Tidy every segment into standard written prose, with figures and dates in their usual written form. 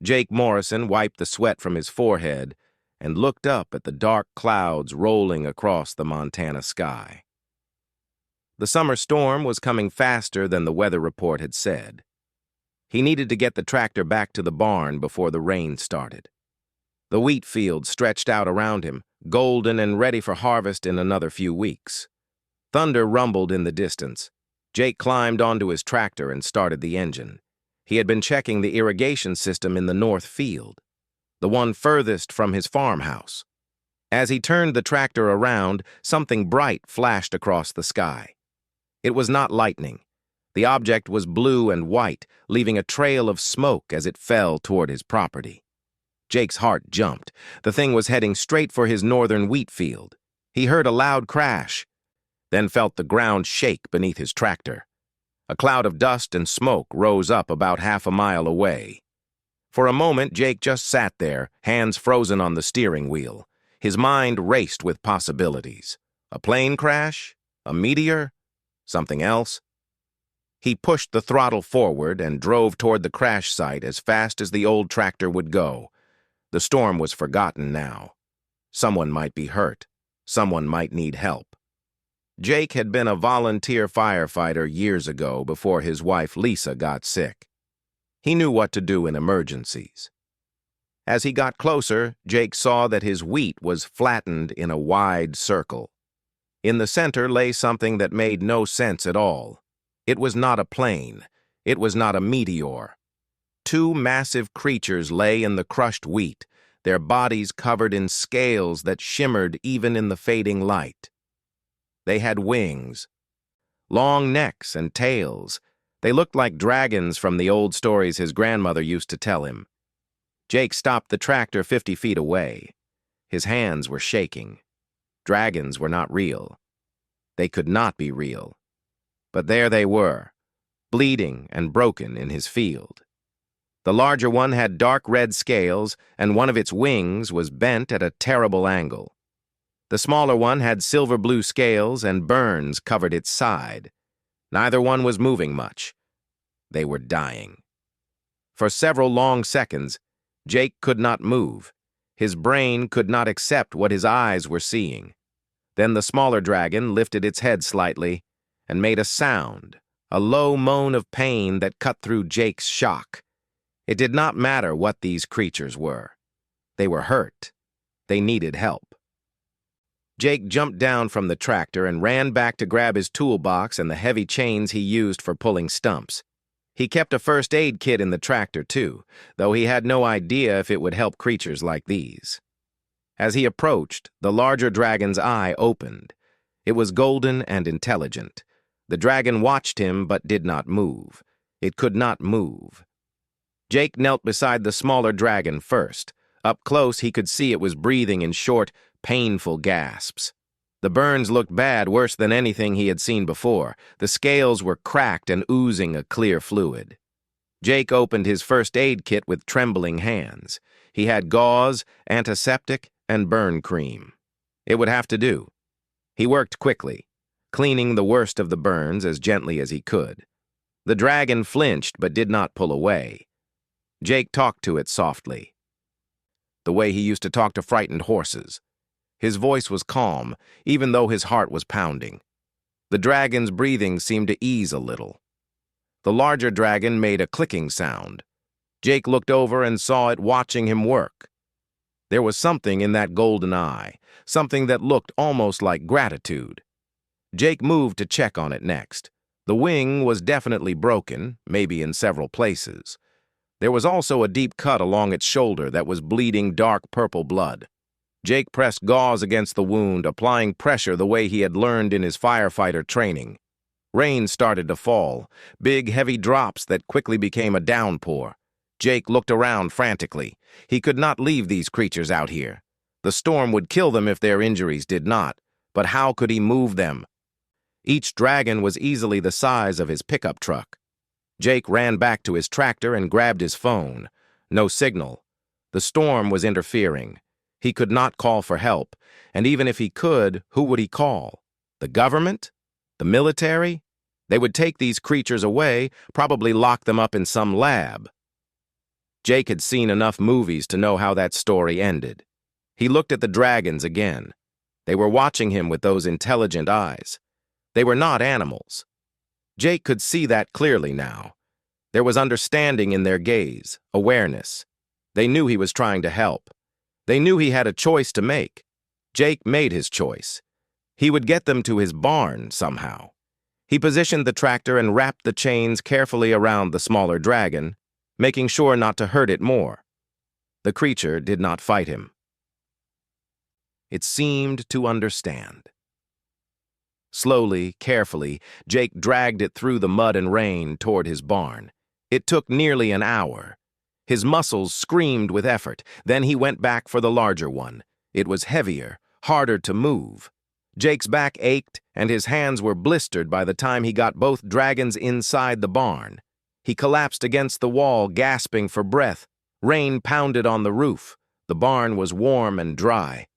Jake Morrison wiped the sweat from his forehead and looked up at the dark clouds rolling across the Montana sky. The summer storm was coming faster than the weather report had said. He needed to get the tractor back to the barn before the rain started. The wheat field stretched out around him, golden and ready for harvest in another few weeks. Thunder rumbled in the distance. Jake climbed onto his tractor and started the engine. He had been checking the irrigation system in the north field, the one furthest from his farmhouse. As he turned the tractor around, something bright flashed across the sky. It was not lightning. The object was blue and white, leaving a trail of smoke as it fell toward his property. Jake's heart jumped. The thing was heading straight for his northern wheat field. He heard a loud crash, then felt the ground shake beneath his tractor. A cloud of dust and smoke rose up about half a mile away. For a moment, Jake just sat there, hands frozen on the steering wheel. His mind raced with possibilities. A plane crash? A meteor? Something else? He pushed the throttle forward and drove toward the crash site as fast as the old tractor would go. The storm was forgotten now. Someone might be hurt. Someone might need help. Jake had been a volunteer firefighter years ago before his wife Lisa got sick. He knew what to do in emergencies. As he got closer, Jake saw that his wheat was flattened in a wide circle. In the center lay something that made no sense at all. It was not a plane. It was not a meteor. Two massive creatures lay in the crushed wheat, their bodies covered in scales that shimmered even in the fading light. They had wings, long necks and tails. They looked like dragons from the old stories his grandmother used to tell him. Jake stopped the tractor 50 feet away. His hands were shaking. Dragons were not real. They could not be real. But there they were, bleeding and broken in his field. The larger one had dark red scales, and one of its wings was bent at a terrible angle. The smaller one had silver blue scales, and burns covered its side. Neither one was moving much. They were dying. For several long seconds, Jake could not move. His brain could not accept what his eyes were seeing. Then the smaller dragon lifted its head slightly and made a sound, a low moan of pain that cut through Jake's shock. It did not matter what these creatures were. They were hurt. They needed help. Jake jumped down from the tractor and ran back to grab his toolbox and the heavy chains he used for pulling stumps. He kept a first aid kit in the tractor, too, though he had no idea if it would help creatures like these. As he approached, the larger dragon's eye opened. It was golden and intelligent. The dragon watched him but did not move. It could not move. Jake knelt beside the smaller dragon first. Up close, he could see it was breathing in short, painful gasps. The burns looked bad, worse than anything he had seen before. The scales were cracked and oozing a clear fluid. Jake opened his first aid kit with trembling hands. He had gauze, antiseptic, and burn cream. It would have to do. He worked quickly, cleaning the worst of the burns as gently as he could. The dragon flinched but did not pull away. Jake talked to it softly, the way he used to talk to frightened horses. His voice was calm, even though his heart was pounding. The dragon's breathing seemed to ease a little. The larger dragon made a clicking sound. Jake looked over and saw it watching him work. There was something in that golden eye, something that looked almost like gratitude. Jake moved to check on it next. The wing was definitely broken, maybe in several places. There was also a deep cut along its shoulder that was bleeding dark purple blood. Jake pressed gauze against the wound, applying pressure the way he had learned in his firefighter training. Rain started to fall, big, heavy drops that quickly became a downpour. Jake looked around frantically. He could not leave these creatures out here. The storm would kill them if their injuries did not, but how could he move them? Each dragon was easily the size of his pickup truck. Jake ran back to his tractor and grabbed his phone. No signal. The storm was interfering. He could not call for help, and even if he could, who would he call? The government? The military? They would take these creatures away, probably lock them up in some lab. Jake had seen enough movies to know how that story ended. He looked at the dragons again. They were watching him with those intelligent eyes. They were not animals. Jake could see that clearly now. There was understanding in their gaze, awareness. They knew he was trying to help. They knew he had a choice to make. Jake made his choice. He would get them to his barn somehow. He positioned the tractor and wrapped the chains carefully around the smaller dragon, making sure not to hurt it more. The creature did not fight him. It seemed to understand. Slowly, carefully, Jake dragged it through the mud and rain toward his barn. It took nearly an hour. His muscles screamed with effort. Then he went back for the larger one. It was heavier, harder to move. Jake's back ached, and his hands were blistered by the time he got both dragons inside the barn. He collapsed against the wall, gasping for breath. Rain pounded on the roof. The barn was warm and dry.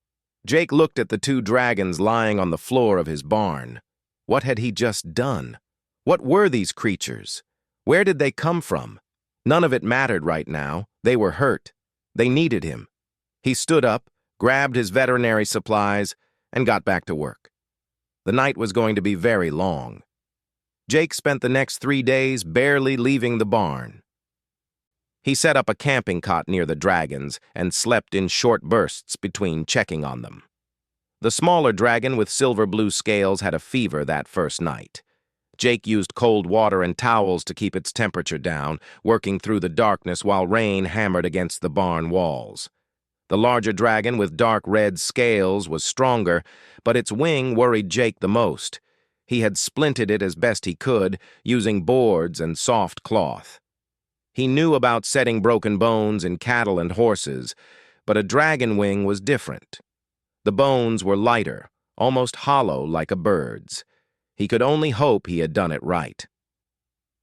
Jake looked at the two dragons lying on the floor of his barn. What had he just done? What were these creatures? Where did they come from? None of it mattered right now. They were hurt. They needed him. He stood up, grabbed his veterinary supplies, and got back to work. The night was going to be very long. Jake spent the next 3 days barely leaving the barn. He set up a camping cot near the dragons and slept in short bursts between checking on them. The smaller dragon with silver-blue scales had a fever that first night. Jake used cold water and towels to keep its temperature down, working through the darkness while rain hammered against the barn walls. The larger dragon with dark red scales was stronger, but its wing worried Jake the most. He had splinted it as best he could, using boards and soft cloth. He knew about setting broken bones in cattle and horses, but a dragon wing was different. The bones were lighter, almost hollow like a bird's. He could only hope he had done it right.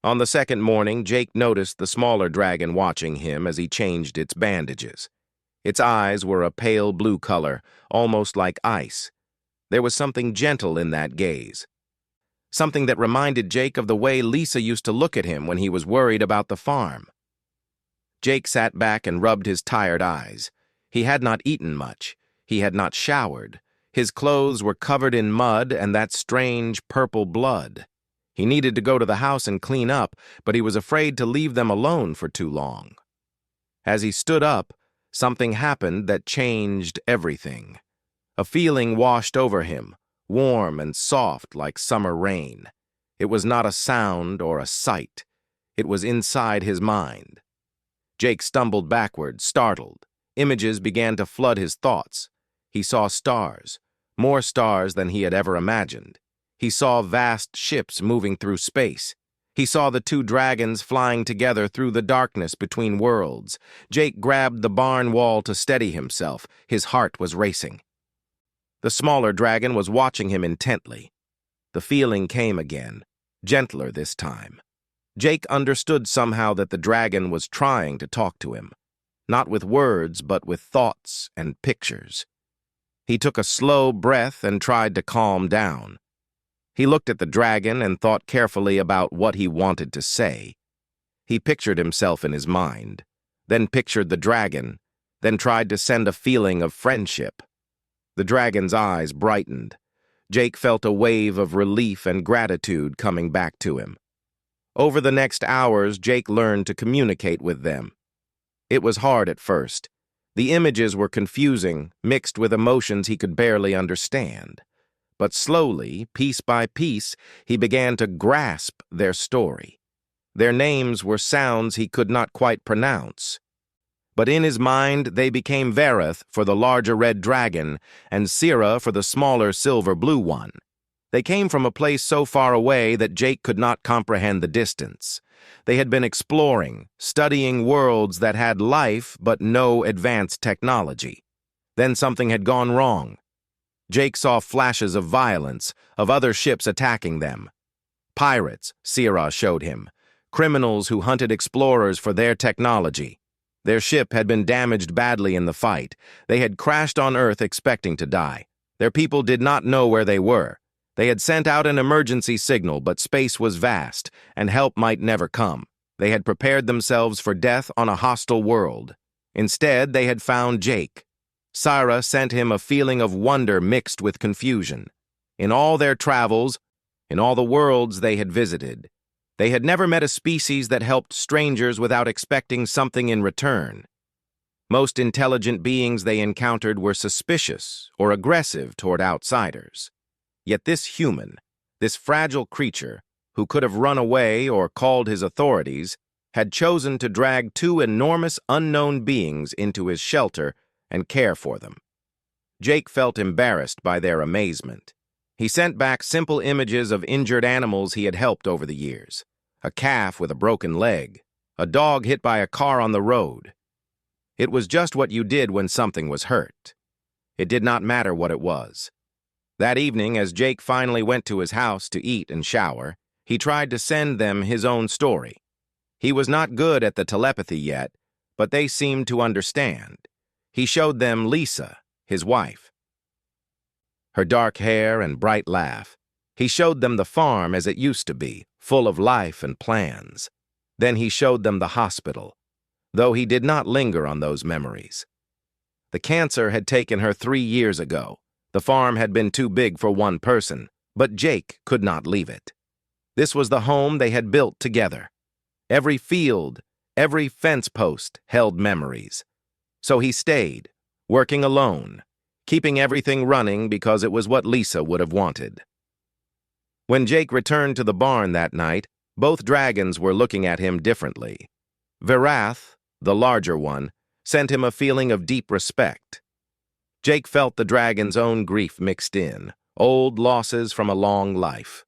On the second morning, Jake noticed the smaller dragon watching him as he changed its bandages. Its eyes were a pale blue color, almost like ice. There was something gentle in that gaze. Something that reminded Jake of the way Lisa used to look at him when he was worried about the farm. Jake sat back and rubbed his tired eyes. He had not eaten much. He had not showered. His clothes were covered in mud and that strange purple blood. He needed to go to the house and clean up, but he was afraid to leave them alone for too long. As he stood up, something happened that changed everything. A feeling washed over him, warm and soft like summer rain. It was not a sound or a sight. It was inside his mind. Jake stumbled backward, startled. Images began to flood his thoughts. He saw stars, more stars than he had ever imagined. He saw vast ships moving through space. He saw the two dragons flying together through the darkness between worlds. Jake grabbed the barn wall to steady himself. His heart was racing. The smaller dragon was watching him intently. The feeling came again, gentler this time. Jake understood somehow that the dragon was trying to talk to him, not with words, but with thoughts and pictures. He took a slow breath and tried to calm down. He looked at the dragon and thought carefully about what he wanted to say. He pictured himself in his mind, then pictured the dragon, then tried to send a feeling of friendship. The dragon's eyes brightened. Jake felt a wave of relief and gratitude coming back to him. Over the next hours, Jake learned to communicate with them. It was hard at first. The images were confusing, mixed with emotions he could barely understand. But slowly, piece by piece, he began to grasp their story. Their names were sounds he could not quite pronounce. But in his mind, they became Vareth for the larger red dragon and Sira for the smaller silver-blue one. They came from a place so far away that Jake could not comprehend the distance. They had been exploring, studying worlds that had life but no advanced technology. Then something had gone wrong. Jake saw flashes of violence, of other ships attacking them. Pirates, Sira showed him. Criminals who hunted explorers for their technology. Their ship had been damaged badly in the fight. They had crashed on Earth expecting to die. Their people did not know where they were. They had sent out an emergency signal, but space was vast, and help might never come. They had prepared themselves for death on a hostile world. Instead, they had found Jake. Syrah sent him a feeling of wonder mixed with confusion. In all their travels, in all the worlds they had visited, they had never met a species that helped strangers without expecting something in return. Most intelligent beings they encountered were suspicious or aggressive toward outsiders. Yet this human, this fragile creature, who could have run away or called his authorities, had chosen to drag two enormous unknown beings into his shelter and care for them. Jake felt embarrassed by their amazement. He sent back simple images of injured animals he had helped over the years. A calf with a broken leg, a dog hit by a car on the road. It was just what you did when something was hurt. It did not matter what it was. That evening, as Jake finally went to his house to eat and shower, he tried to send them his own story. He was not good at the telepathy yet, but they seemed to understand. He showed them Lisa, his wife. Her dark hair and bright laugh. He showed them the farm as it used to be, full of life and plans. Then he showed them the hospital, though he did not linger on those memories. The cancer had taken her 3 years ago. The farm had been too big for one person, but Jake could not leave it. This was the home they had built together. Every field, every fence post held memories. So he stayed, working alone, keeping everything running because it was what Lisa would have wanted. When Jake returned to the barn that night, both dragons were looking at him differently. Verath, the larger one, sent him a feeling of deep respect. Jake felt the dragon's own grief mixed in, old losses from a long life.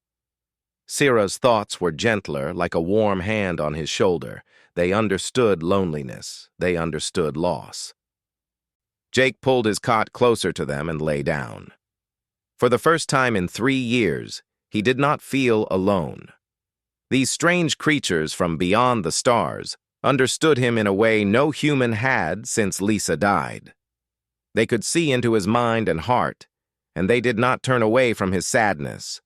Syrah's thoughts were gentler, like a warm hand on his shoulder. They understood loneliness. They understood loss. Jake pulled his cot closer to them and lay down. For the first time in 3 years, he did not feel alone. These strange creatures from beyond the stars understood him in a way no human had since Lisa died. They could see into his mind and heart, and they did not turn away from his sadness.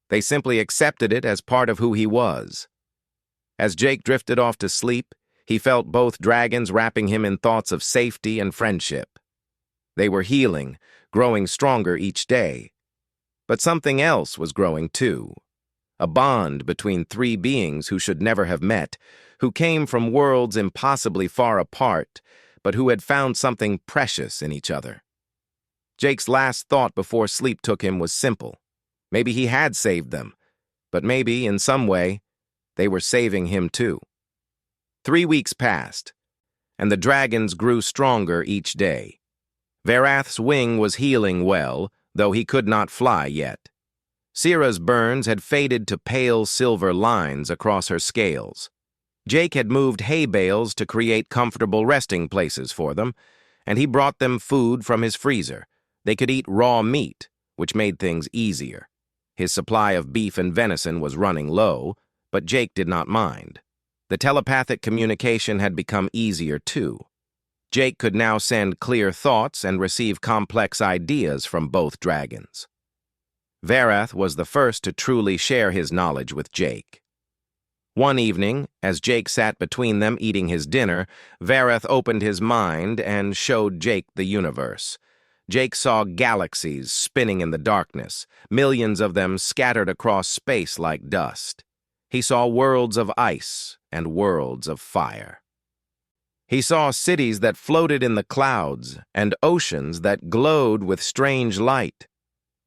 They simply accepted it as part of who he was. As Jake drifted off to sleep, he felt both dragons wrapping him in thoughts of safety and friendship. They were healing, growing stronger each day. But something else was growing too. A bond between 3 beings who should never have met, who came from worlds impossibly far apart, but who had found something precious in each other. Jake's last thought before sleep took him was simple. Maybe he had saved them, but maybe, in some way, they were saving him too. 3 weeks passed, and the dragons grew stronger each day. Verath's wing was healing well, though he could not fly yet. Syrah's burns had faded to pale silver lines across her scales. Jake had moved hay bales to create comfortable resting places for them, and he brought them food from his freezer. They could eat raw meat, which made things easier. His supply of beef and venison was running low, but Jake did not mind. The telepathic communication had become easier too. Jake could now send clear thoughts and receive complex ideas from both dragons. Verath was the first to truly share his knowledge with Jake. One evening, as Jake sat between them eating his dinner, Verath opened his mind and showed Jake the universe. Jake saw galaxies spinning in the darkness, millions of them scattered across space like dust. He saw worlds of ice and worlds of fire. He saw cities that floated in the clouds and oceans that glowed with strange light.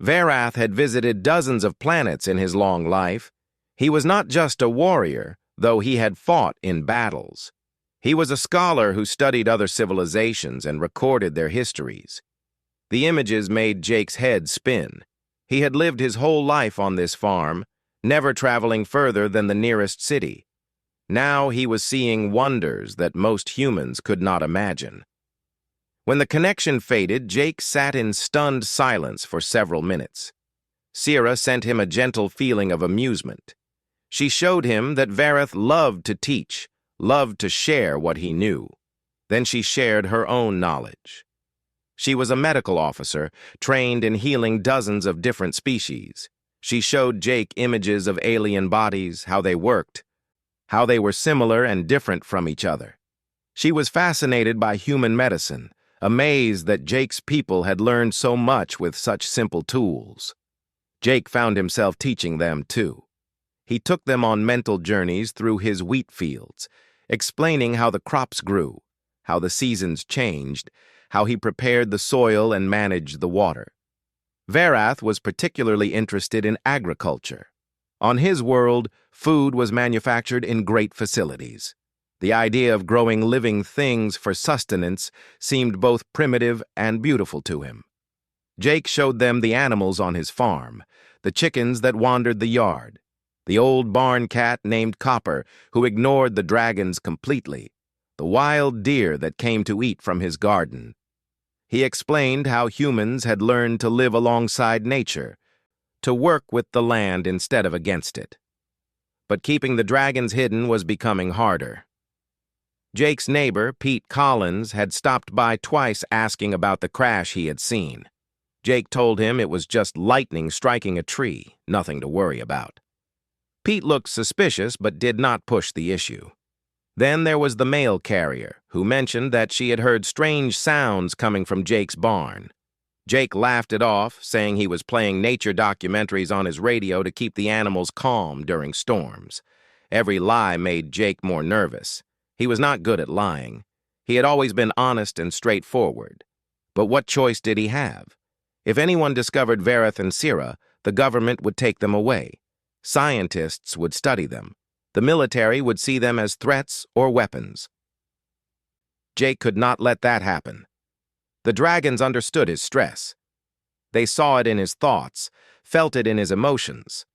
Verath had visited dozens of planets in his long life. He was not just a warrior, though he had fought in battles. He was a scholar who studied other civilizations and recorded their histories. The images made Jake's head spin. He had lived his whole life on this farm, never traveling further than the nearest city. Now he was seeing wonders that most humans could not imagine. When the connection faded, Jake sat in stunned silence for several minutes. Syrah sent him a gentle feeling of amusement. She showed him that Verath loved to teach, loved to share what he knew. Then she shared her own knowledge. She was a medical officer, trained in healing dozens of different species. She showed Jake images of alien bodies, how they worked. how they were similar and different from each other. She was fascinated by human medicine, amazed that Jake's people had learned so much with such simple tools. Jake found himself teaching them too. He took them on mental journeys through his wheat fields, explaining how the crops grew, how the seasons changed, how he prepared the soil and managed the water. Verath was particularly interested in agriculture. On his world, food was manufactured in great facilities. The idea of growing living things for sustenance seemed both primitive and beautiful to him. Jake showed them the animals on his farm, the chickens that wandered the yard, the old barn cat named Copper who ignored the dragons completely, the wild deer that came to eat from his garden. He explained how humans had learned to live alongside nature, to work with the land instead of against it. But keeping the dragons hidden was becoming harder. Jake's neighbor, Pete Collins, had stopped by twice asking about the crash he had seen. Jake told him it was just lightning striking a tree, nothing to worry about. Pete looked suspicious but did not push the issue. Then there was the mail carrier, who mentioned that she had heard strange sounds coming from Jake's barn. Jake laughed it off, saying he was playing nature documentaries on his radio to keep the animals calm during storms. Every lie made Jake more nervous. He was not good at lying. He had always been honest and straightforward. But what choice did he have? If anyone discovered Verath and Sira, the government would take them away. Scientists would study them. The military would see them as threats or weapons. Jake could not let that happen. The dragons understood his stress. They saw it in his thoughts, felt it in his emotions.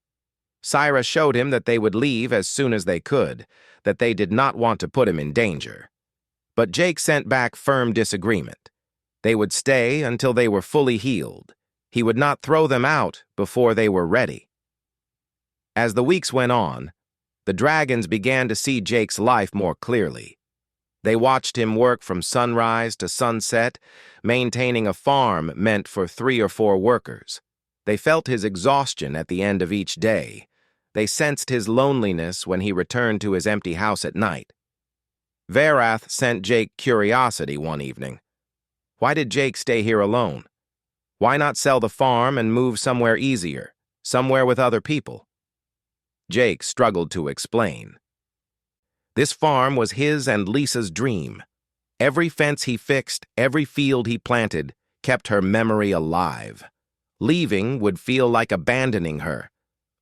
Sira showed him that they would leave as soon as they could, that they did not want to put him in danger. But Jake sent back firm disagreement. They would stay until they were fully healed. He would not throw them out before they were ready. As the weeks went on, the dragons began to see Jake's life more clearly. They watched him work from sunrise to sunset, maintaining a farm meant for 3 or 4 workers. They felt his exhaustion at the end of each day. They sensed his loneliness when he returned to his empty house at night. Verath sent Jake curiosity one evening. Why did Jake stay here alone? Why not sell the farm and move somewhere easier, somewhere with other people? Jake struggled to explain. This farm was his and Lisa's dream. Every fence he fixed, every field he planted, kept her memory alive. Leaving would feel like abandoning her.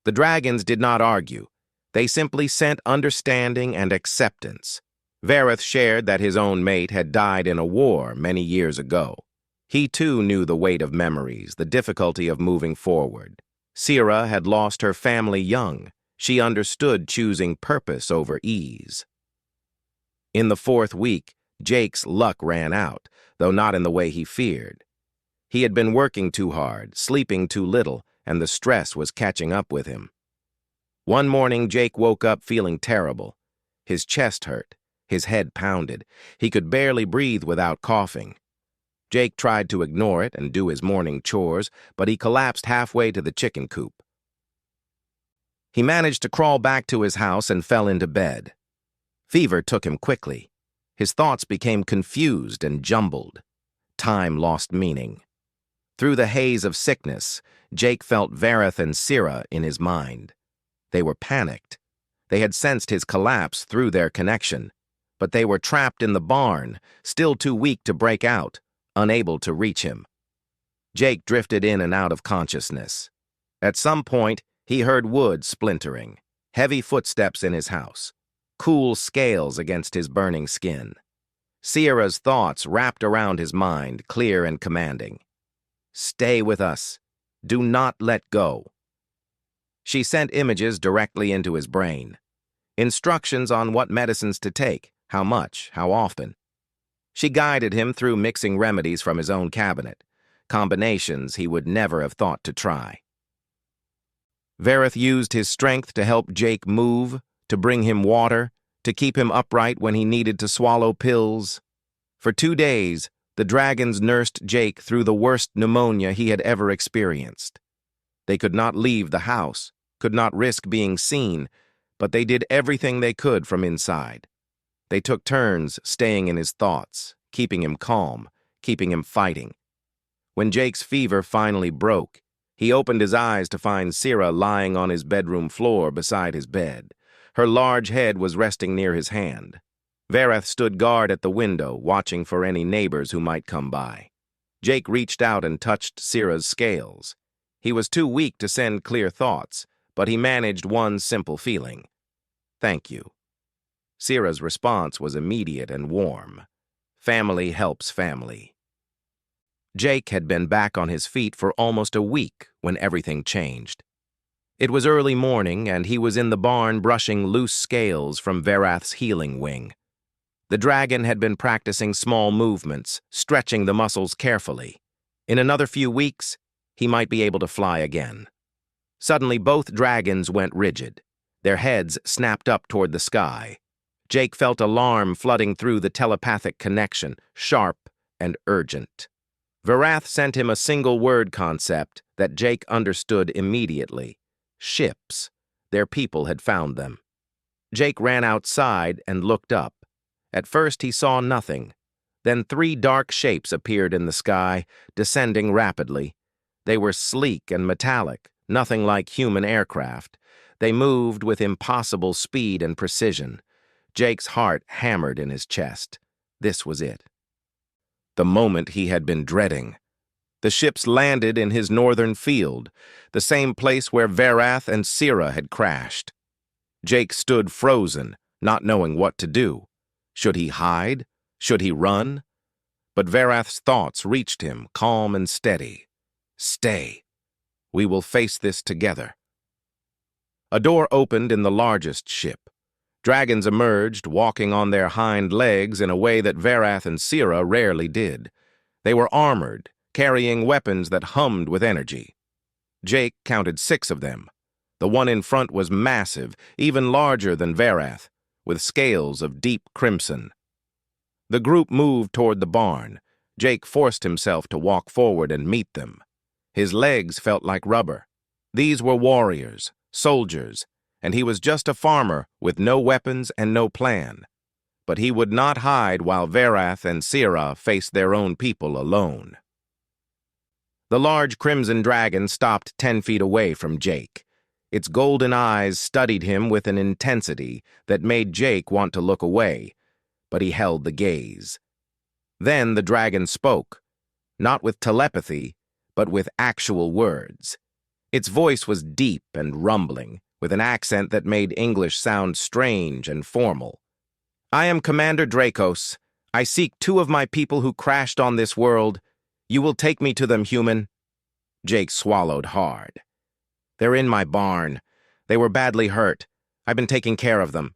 The dragons did not argue. They simply sent understanding and acceptance. Verath shared that his own mate had died in a war many years ago. He too knew the weight of memories, the difficulty of moving forward. Sira had lost her family young. She understood choosing purpose over ease. In the 4th week, Jake's luck ran out, though not in the way he feared. He had been working too hard, sleeping too little, and the stress was catching up with him. One morning, Jake woke up feeling terrible. His chest hurt, his head pounded. He could barely breathe without coughing. Jake tried to ignore it and do his morning chores, but he collapsed halfway to the chicken coop. He managed to crawl back to his house and fell into bed. Fever took him quickly. His thoughts became confused and jumbled. Time lost meaning. Through the haze of sickness, Jake felt Verath and Sira in his mind. They were panicked. They had sensed his collapse through their connection, but they were trapped in the barn, still too weak to break out, unable to reach him. Jake drifted in and out of consciousness. At some point, he heard wood splintering, heavy footsteps in his house, cool scales against his burning skin. Sierra's thoughts wrapped around his mind, clear and commanding. Stay with us. Do not let go. She sent images directly into his brain. Instructions on what medicines to take, how much, how often. She guided him through mixing remedies from his own cabinet, combinations he would never have thought to try. Verath used his strength to help Jake move, to bring him water, to keep him upright when he needed to swallow pills. For 2 days, the dragons nursed Jake through the worst pneumonia he had ever experienced. They could not leave the house, could not risk being seen, but they did everything they could from inside. They took turns staying in his thoughts, keeping him calm, keeping him fighting. When Jake's fever finally broke, he opened his eyes to find Sira lying on his bedroom floor beside his bed. Her large head was resting near his hand. Varath stood guard at the window, watching for any neighbors who might come by. Jake reached out and touched Sira's scales. He was too weak to send clear thoughts, but he managed one simple feeling. Thank you. Sira's response was immediate and warm. Family helps family. Jake had been back on his feet for almost a week when everything changed. It was early morning, and he was in the barn brushing loose scales from Varath's healing wing. The dragon had been practicing small movements, stretching the muscles carefully. In another few weeks, he might be able to fly again. Suddenly, both dragons went rigid. Their heads snapped up toward the sky. Jake felt alarm flooding through the telepathic connection, sharp and urgent. Varath sent him a single-word concept that Jake understood immediately. Ships. Their people had found them. Jake ran outside and looked up. At first he saw nothing. Then 3 dark shapes appeared in the sky, descending rapidly. They were sleek and metallic, nothing like human aircraft. They moved with impossible speed and precision. Jake's heart hammered in his chest. This was it. The moment he had been dreading. The ships landed in his northern field, the same place where Varath and Sira had crashed. Jake stood frozen, not knowing what to do. Should he hide? Should he run? But Varath's thoughts reached him, calm and steady. Stay. We will face this together. A door opened in the largest ship. Dragons emerged, walking on their hind legs in a way that Varath and Sira rarely did. They were armored, carrying weapons that hummed with energy. Jake counted 6 of them. The one in front was massive, even larger than Varath, with scales of deep crimson. The group moved toward the barn. Jake forced himself to walk forward and meet them. His legs felt like rubber. These were warriors, soldiers, and he was just a farmer with no weapons and no plan. But he would not hide while Varath and Sira faced their own people alone. The large crimson dragon stopped 10 feet away from Jake. Its golden eyes studied him with an intensity that made Jake want to look away, but he held the gaze. Then the dragon spoke, not with telepathy, but with actual words. Its voice was deep and rumbling, with an accent that made English sound strange and formal. I am Commander Dracos. I seek 2 of my people who crashed on this world. You will take me to them, human. Jake swallowed hard. They're in my barn. They were badly hurt. I've been taking care of them.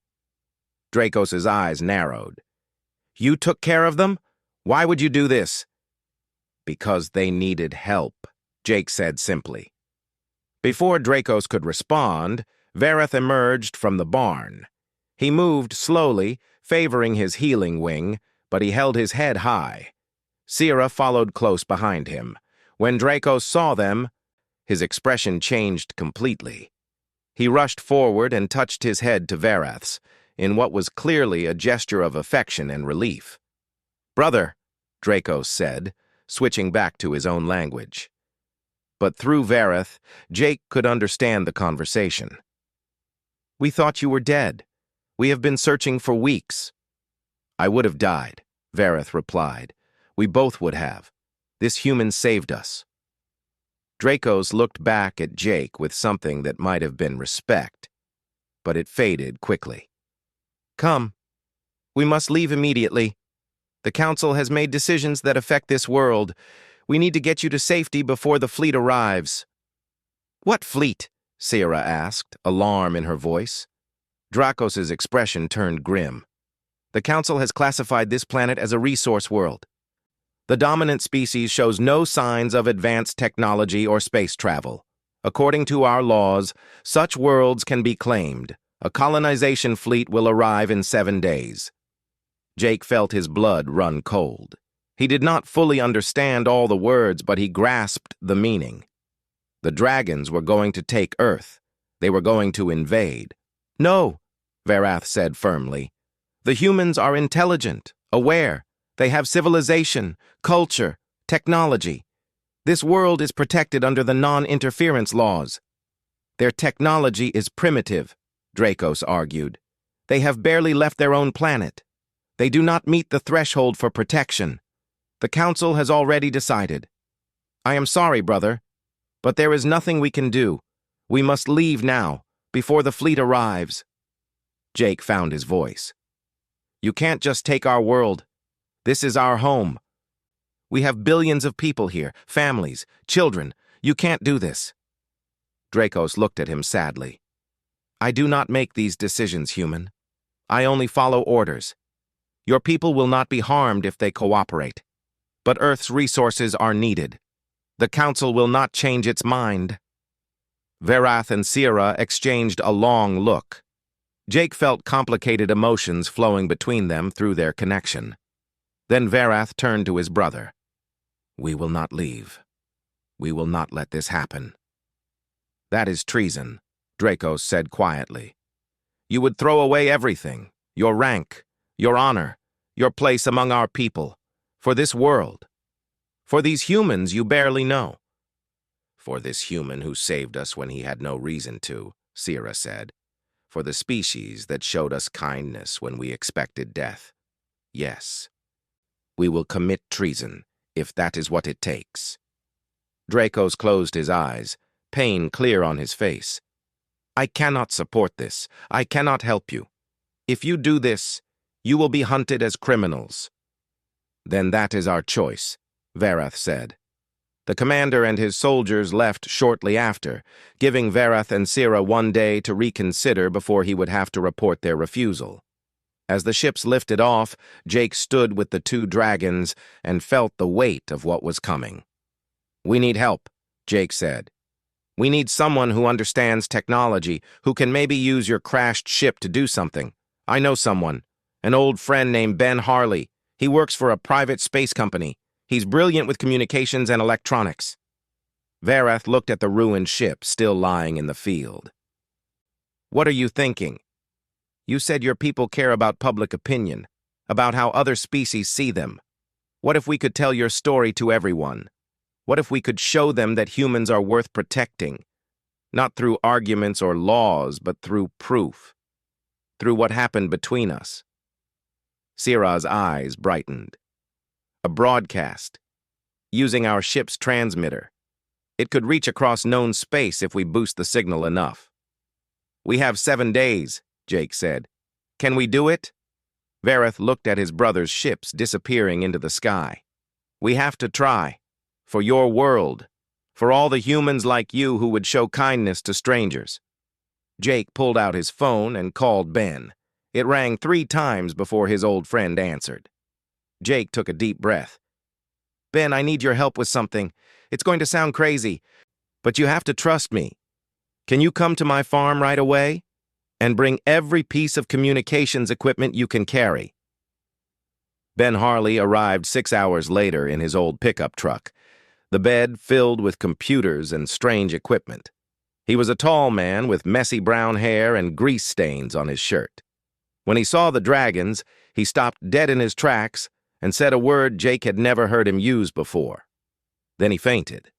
Dracos's eyes narrowed. You took care of them? Why would you do this? Because they needed help, Jake said simply. Before Dracos could respond, Varath emerged from the barn. He moved slowly, favoring his healing wing, but he held his head high. Sira followed close behind him. When Dracos saw them, his expression changed completely. He rushed forward and touched his head to Varath's, in what was clearly a gesture of affection and relief. Brother, Dracos said, switching back to his own language. But through Varath, Jake could understand the conversation. We thought you were dead. We have been searching for weeks. I would have died, Varath replied. We both would have. This human saved us. Dracos looked back at Jake with something that might have been respect, but it faded quickly. Come. We must leave immediately. The Council has made decisions that affect this world. We need to get you to safety before the fleet arrives. What fleet? Sira asked, alarm in her voice. Dracos's expression turned grim. The Council has classified this planet as a resource world. The dominant species shows no signs of advanced technology or space travel. According to our laws, such worlds can be claimed. A colonization fleet will arrive in 7 days. Jake felt his blood run cold. He did not fully understand all the words, but he grasped the meaning. The dragons were going to take Earth. They were going to invade. No, Verath said firmly. The humans are intelligent, aware. They have civilization, culture, technology. This world is protected under the non-interference laws. Their technology is primitive, Dracos argued. They have barely left their own planet. They do not meet the threshold for protection. The Council has already decided. I am sorry, brother, but there is nothing we can do. We must leave now, before the fleet arrives. Jake found his voice. You can't just take our world. This is our home. We have billions of people here, families, children. You can't do this. Dracos looked at him sadly. I do not make these decisions, human. I only follow orders. Your people will not be harmed if they cooperate. But Earth's resources are needed. The Council will not change its mind. Verath and Sierra exchanged a long look. Jake felt complicated emotions flowing between them through their connection. Then Verath turned to his brother. We will not leave. We will not let this happen. That is treason, Dracos said quietly. You would throw away everything, your rank, your honor, your place among our people, for this world. For these humans you barely know. For this human who saved us when he had no reason to, Sierra said. For the species that showed us kindness when we expected death. Yes. We will commit treason, if that is what it takes. Dracos closed his eyes, pain clear on his face. I cannot support this. I cannot help you. If you do this, you will be hunted as criminals. Then that is our choice, Verath said. The commander and his soldiers left shortly after, giving Verath and Sierra one day to reconsider before he would have to report their refusal. As the ships lifted off, Jake stood with the two dragons and felt the weight of what was coming. We need help, Jake said. We need someone who understands technology, who can maybe use your crashed ship to do something. I know someone, an old friend named Ben Harley. He works for a private space company. He's brilliant with communications and electronics. Verath looked at the ruined ship still lying in the field. What are you thinking? You said your people care about public opinion, about how other species see them. What if we could tell your story to everyone? What if we could show them that humans are worth protecting? Not through arguments or laws, but through proof. Through what happened between us. Sierra's eyes brightened. A broadcast. Using our ship's transmitter. It could reach across known space if we boost the signal enough. We have 7 days, Jake said. Can we do it? Verath looked at his brother's ships disappearing into the sky. We have to try. For your world. For all the humans like you who would show kindness to strangers. Jake pulled out his phone and called Ben. It rang 3 times before his old friend answered. Jake took a deep breath. Ben, I need your help with something. It's going to sound crazy, but you have to trust me. Can you come to my farm right away? And bring every piece of communications equipment you can carry. Ben Harley arrived 6 hours later in his old pickup truck, the bed filled with computers and strange equipment. He was a tall man with messy brown hair and grease stains on his shirt. When he saw the dragons, he stopped dead in his tracks and said a word Jake had never heard him use before. Then he fainted.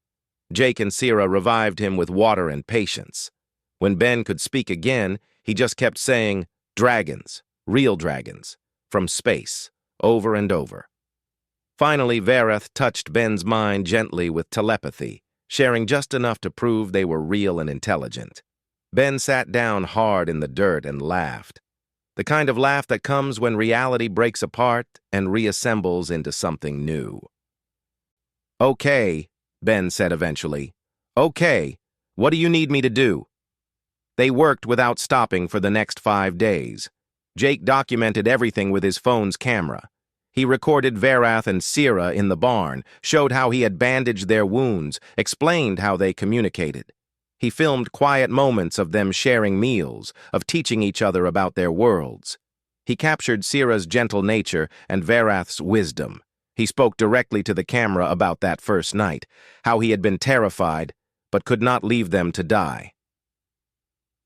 Jake and Sierra revived him with water and patience. When Ben could speak again, he just kept saying, dragons, real dragons, from space, over and over. Finally, Verath touched Ben's mind gently with telepathy, sharing just enough to prove they were real and intelligent. Ben sat down hard in the dirt and laughed. The kind of laugh that comes when reality breaks apart and reassembles into something new. Okay, Ben said eventually. Okay, what do you need me to do? They worked without stopping for the next 5 days. Jake documented everything with his phone's camera. He recorded Verath and Sierra in the barn, showed how he had bandaged their wounds, explained how they communicated. He filmed quiet moments of them sharing meals, of teaching each other about their worlds. He captured Sierra's gentle nature and Verath's wisdom. He spoke directly to the camera about that first night, how he had been terrified, but could not leave them to die.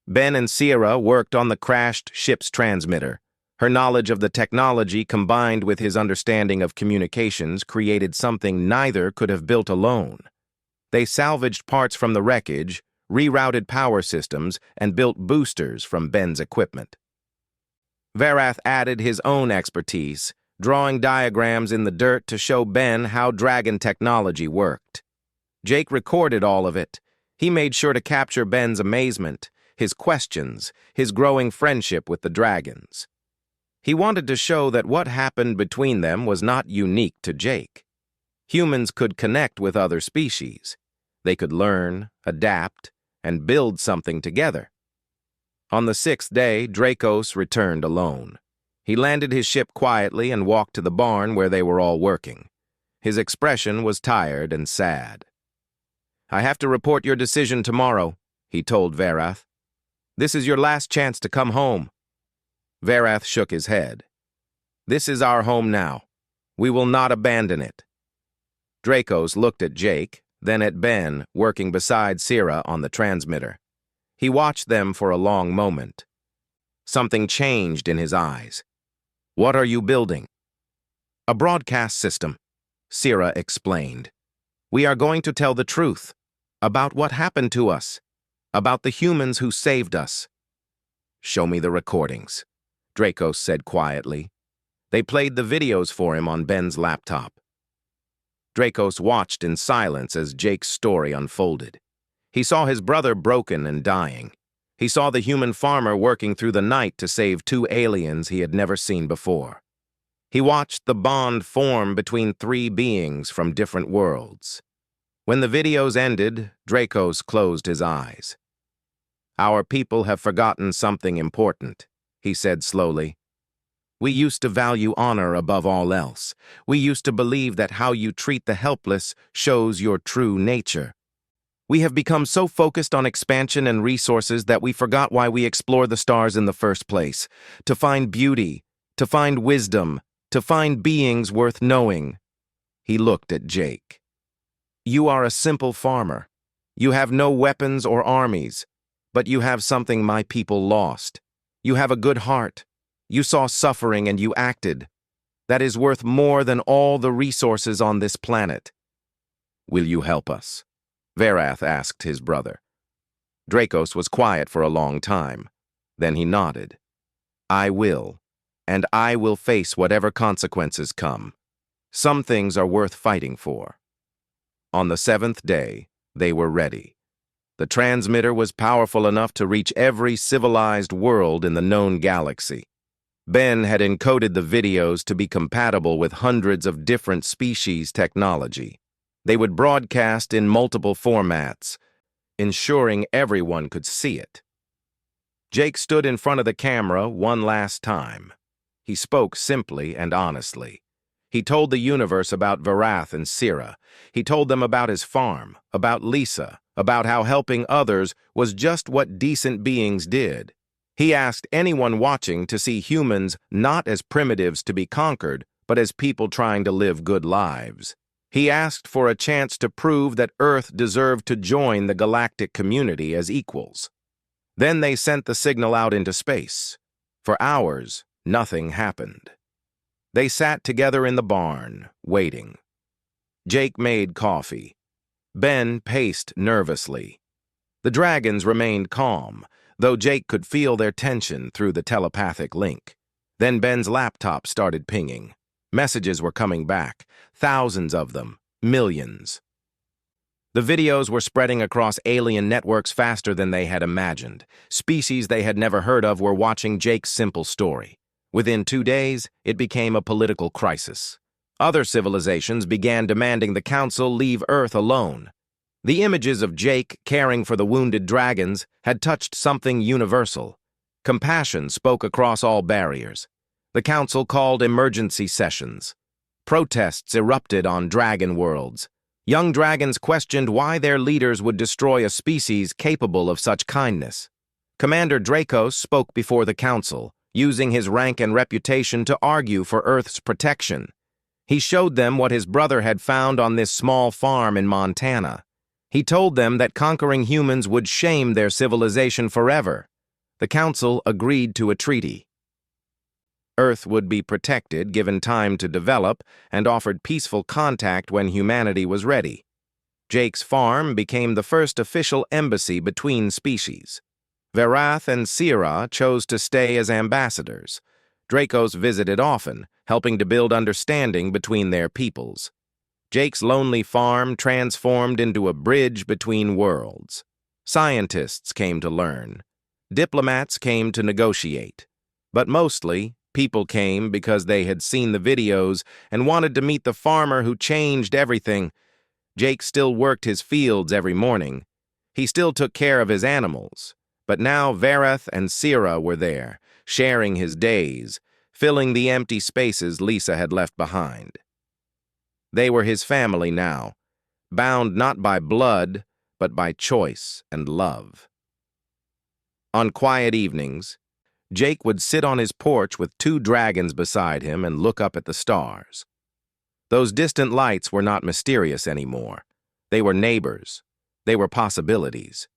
Ben and Sierra worked on the crashed ship's transmitter. Her knowledge of the technology combined with his understanding of communications created something neither could have built alone. They salvaged parts from the wreckage, rerouted power systems, and built boosters from Ben's equipment. Varath added his own expertise, drawing diagrams in the dirt to show Ben how dragon technology worked. Jake recorded all of it. He made sure to capture Ben's amazement, his questions, his growing friendship with the dragons. He wanted to show that what happened between them was not unique to Jake. Humans could connect with other species. They could learn, adapt, and build something together. On the 6th day, Dracos returned alone. He landed his ship quietly and walked to the barn where they were all working. His expression was tired and sad. "I have to report your decision tomorrow," he told Varath. "This is your last chance to come home." Varath shook his head. "This is our home now. We will not abandon it." Dracos looked at Jake, then at Ben, working beside Sierra on the transmitter. He watched them for a long moment. Something changed in his eyes. "What are you building?" "A broadcast system," Sierra explained. "We are going to tell the truth about what happened to us, about the humans who saved us." "Show me the recordings," Dracos said quietly. They played the videos for him on Ben's laptop. Dracos watched in silence as Jake's story unfolded. He saw his brother broken and dying. He saw the human farmer working through the night to save 2 aliens he had never seen before. He watched the bond form between 3 beings from different worlds. When the videos ended, Dracos closed his eyes. "Our people have forgotten something important," he said slowly. "We used to value honor above all else. We used to believe that how you treat the helpless shows your true nature. We have become so focused on expansion and resources that we forgot why we explore the stars in the first place, to find beauty, to find wisdom, to find beings worth knowing." He looked at Jake. "You are a simple farmer. You have no weapons or armies, but you have something my people lost. You have a good heart. You saw suffering and you acted. That is worth more than all the resources on this planet." "Will you help us?" Varath asked his brother. Dracos was quiet for a long time. Then he nodded. "I will, and I will face whatever consequences come. Some things are worth fighting for." On the 7th day, they were ready. The transmitter was powerful enough to reach every civilized world in the known galaxy. Ben had encoded the videos to be compatible with hundreds of different species' technology. They would broadcast in multiple formats, ensuring everyone could see it. Jake stood in front of the camera one last time. He spoke simply and honestly. He told the universe about Varath and Sierra. He told them about his farm, about Lisa, about how helping others was just what decent beings did. He asked anyone watching to see humans not as primitives to be conquered, but as people trying to live good lives. He asked for a chance to prove that Earth deserved to join the galactic community as equals. Then they sent the signal out into space. For hours, nothing happened. They sat together in the barn, waiting. Jake made coffee. Ben paced nervously. The dragons remained calm, though Jake could feel their tension through the telepathic link. Then Ben's laptop started pinging. Messages were coming back, thousands of them, millions. The videos were spreading across alien networks faster than they had imagined. Species they had never heard of were watching Jake's simple story. Within 2 days, it became a political crisis. Other civilizations began demanding the Council leave Earth alone. The images of Jake caring for the wounded dragons had touched something universal. Compassion spoke across all barriers. The Council called emergency sessions. Protests erupted on dragon worlds. Young dragons questioned why their leaders would destroy a species capable of such kindness. Commander Dracos spoke before the Council, using his rank and reputation to argue for Earth's protection. He showed them what his brother had found on this small farm in Montana. He told them that conquering humans would shame their civilization forever. The Council agreed to a treaty. Earth would be protected, given time to develop, and offered peaceful contact when humanity was ready. Jake's farm became the first official embassy between species. Verath and Sierra chose to stay as ambassadors. Dracos visited often, helping to build understanding between their peoples. Jake's lonely farm transformed into a bridge between worlds. Scientists came to learn. Diplomats came to negotiate. But mostly, people came because they had seen the videos and wanted to meet the farmer who changed everything. Jake still worked his fields every morning. He still took care of his animals. But now Verath and Sierra were there, sharing his days, filling the empty spaces Lisa had left behind. They were his family now, bound not by blood, but by choice and love. On quiet evenings, Jake would sit on his porch with 2 dragons beside him and look up at the stars. Those distant lights were not mysterious anymore. They were neighbors. They were possibilities.